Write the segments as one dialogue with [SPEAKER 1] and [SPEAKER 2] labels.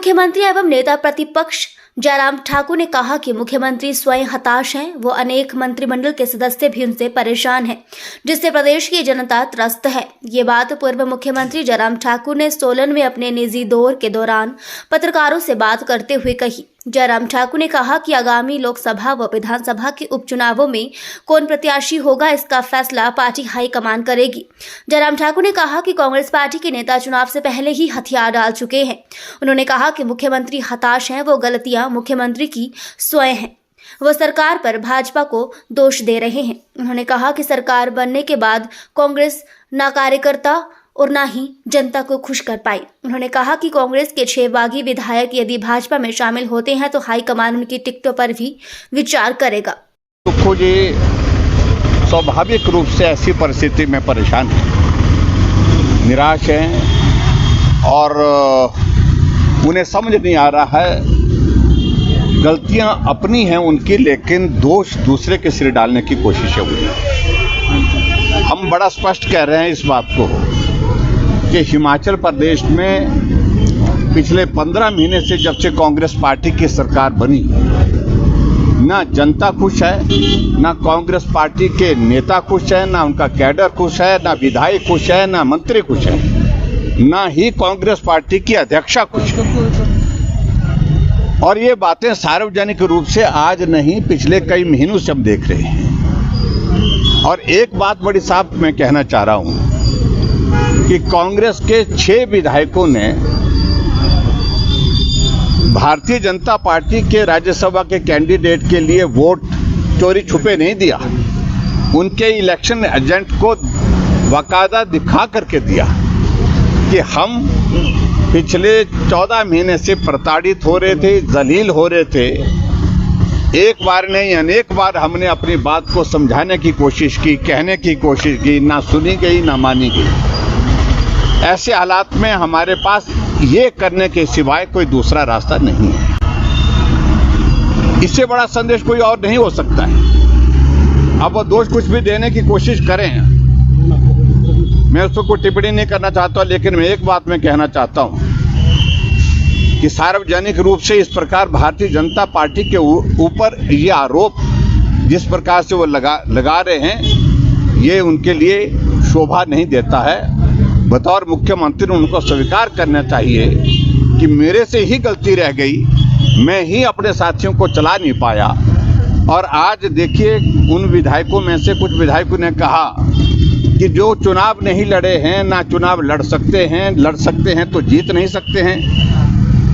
[SPEAKER 1] मुख्यमंत्री एवं नेता प्रतिपक्ष जयराम ठाकुर ने कहा कि मुख्यमंत्री स्वयं हताश हैं। वो अनेक मंत्रिमंडल के सदस्य भी उनसे परेशान हैं, जिससे प्रदेश की जनता त्रस्त है। ये बात पूर्व मुख्यमंत्री जयराम ठाकुर ने सोलन में अपने निजी दौरे के दौरान पत्रकारों से बात करते हुए कही। जयराम ठाकुर ने कहा कि आगामी लोकसभा व विधानसभा के उपचुनावों में कौन प्रत्याशी होगा, इसका फैसला पार्टी हाईकमान करेगी। जयराम ठाकुर ने कहा कि कांग्रेस पार्टी के नेता चुनाव से पहले ही हथियार डाल चुके हैं। उन्होंने कहा कि मुख्यमंत्री हताश हैं, वो गलतियां मुख्यमंत्री की स्वयं हैं। वो सरकार पर भाजपा को दोष दे रहे हैं। उन्होंने कहा कि सरकार बनने के बाद कांग्रेस ना कार्यकर्ता और ना ही जनता को खुश कर पाई। उन्होंने कहा कि कांग्रेस के 6 बागी विधायक यदि भाजपा में शामिल होते हैं तो हाईकमान उनकी टिकटों पर भी विचार करेगा।
[SPEAKER 2] तो जी स्वाभाविक रूप से ऐसी परिस्थिति में परेशान है, निराश हैं और उन्हें समझ नहीं आ रहा है, गलतियां अपनी हैं उनकी, लेकिन दोष दूसरे के सिर डालने की कोशिश हुई। हम बड़ा स्पष्ट कह रहे हैं इस बात को कि हिमाचल प्रदेश में पिछले 15 महीने से जब से कांग्रेस पार्टी की सरकार बनी, ना जनता खुश है, ना कांग्रेस पार्टी के नेता खुश है, ना उनका कैडर खुश है, ना विधायक खुश है, ना मंत्री खुश है, ना ही कांग्रेस पार्टी की अध्यक्षा खुश है। और ये बातें सार्वजनिक रूप से आज नहीं, पिछले कई महीनों से हम देख रहे हैं। और एक बात बड़ी साफ मैं कहना चाह रहा हूं कि कांग्रेस के 6 विधायकों ने भारतीय जनता पार्टी के राज्यसभा के कैंडिडेट के लिए वोट चोरी छुपे नहीं दिया, उनके इलेक्शन एजेंट को बाकायदा दिखा करके दिया कि हम पिछले 14 महीने से प्रताड़ित हो रहे थे, जलील हो रहे थे। एक बार नहीं अनेक बार हमने अपनी बात को समझाने की कोशिश की, कहने की कोशिश की, ना सुनी गई ना मानी गई। ऐसे हालात में हमारे पास ये करने के सिवाय कोई दूसरा रास्ता नहीं है। इससे बड़ा संदेश कोई और नहीं हो सकता है। अब वो दोष कुछ भी देने की कोशिश करें, मैं उसको कोई टिप्पणी नहीं करना चाहता, लेकिन मैं एक बात मैं कहना चाहता हूं कि सार्वजनिक रूप से इस प्रकार भारतीय जनता पार्टी के ऊपर ये आरोप जिस प्रकार से वो लगा रहे हैं, ये उनके लिए शोभा नहीं देता है। बतौर मुख्यमंत्री उनको स्वीकार करना चाहिए कि मेरे से ही गलती रह गई, मैं ही अपने साथियों को चला नहीं पाया। और आज देखिए, उन विधायकों में से कुछ विधायकों ने कहा कि जो चुनाव नहीं लड़े हैं, ना चुनाव लड़ सकते हैं तो जीत नहीं सकते हैं।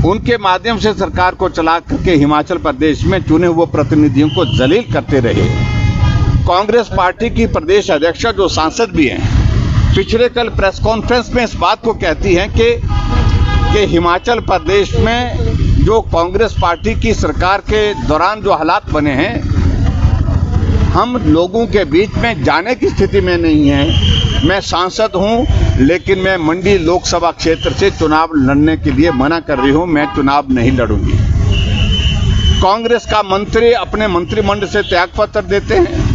[SPEAKER 2] उनके माध्यम से सरकार को चला करके हिमाचल प्रदेश में चुने हुए प्रतिनिधियों को जलील करते रहे। कांग्रेस पार्टी की प्रदेश अध्यक्षा जो सांसद भी हैं, पिछले कल प्रेस कॉन्फ्रेंस में इस बात को कहती हैं कि हिमाचल प्रदेश में जो कांग्रेस पार्टी की सरकार के दौरान जो हालात बने हैं, हम लोगों के बीच में जाने की स्थिति में नहीं है। मैं सांसद हूं, लेकिन मैं मंडी लोकसभा क्षेत्र से चुनाव लड़ने के लिए मना कर रही हूं, मैं चुनाव नहीं लड़ूंगी। कांग्रेस का मंत्री अपने मंत्रिमंडल से त्यागपत्र देते हैं।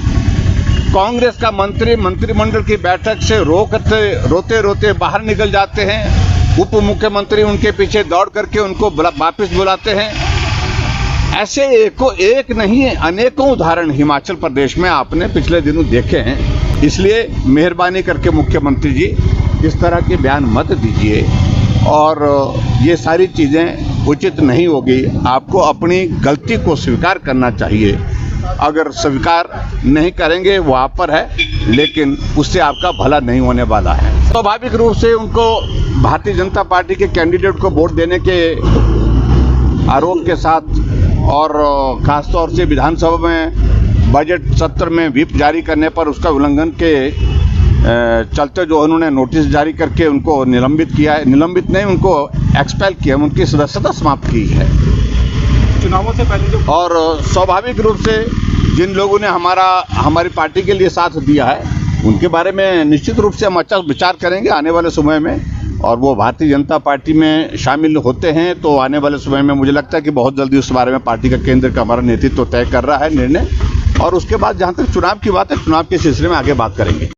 [SPEAKER 2] कांग्रेस का मंत्री मंत्रिमंडल की बैठक से रोते रोते बाहर निकल जाते हैं। उप मुख्यमंत्री उनके पीछे दौड़ करके उनको वापस बुलाते हैं। ऐसे एक नहीं है, अनेकों उदाहरण हिमाचल प्रदेश में आपने पिछले दिनों देखे हैं। इसलिए मेहरबानी करके मुख्यमंत्री जी इस तरह के बयान मत दीजिए और ये सारी चीज़ें उचित नहीं होगी। आपको अपनी गलती को स्वीकार करना चाहिए। अगर स्वीकार नहीं करेंगे वो आप पर है, लेकिन उससे आपका भला नहीं होने वाला है। स्वाभाविक रूप से उनको भारतीय जनता पार्टी के कैंडिडेट को वोट देने के आरोप के साथ और खासतौर से विधानसभा में बजट सत्र में व्हिप जारी करने पर उसका उल्लंघन के चलते जो उन्होंने नोटिस जारी करके उनको निलंबित किया है, निलंबित नहीं उनको एक्सपेल किया, उनकी सदस्यता समाप्त की है चुनावों से पहले जो। और स्वाभाविक रूप से जिन लोगों ने हमारी पार्टी के लिए साथ दिया है, उनके बारे में निश्चित रूप से हम अच्छा विचार करेंगे आने वाले समय में। और वो भारतीय जनता पार्टी में शामिल होते हैं तो आने वाले समय में मुझे लगता है कि बहुत जल्दी उस बारे में पार्टी का केंद्र का हमारा नेतृत्व तय कर रहा है निर्णय। और उसके बाद जहाँ तक चुनाव की बात है, चुनाव के सिलसिले में आगे बात करेंगे।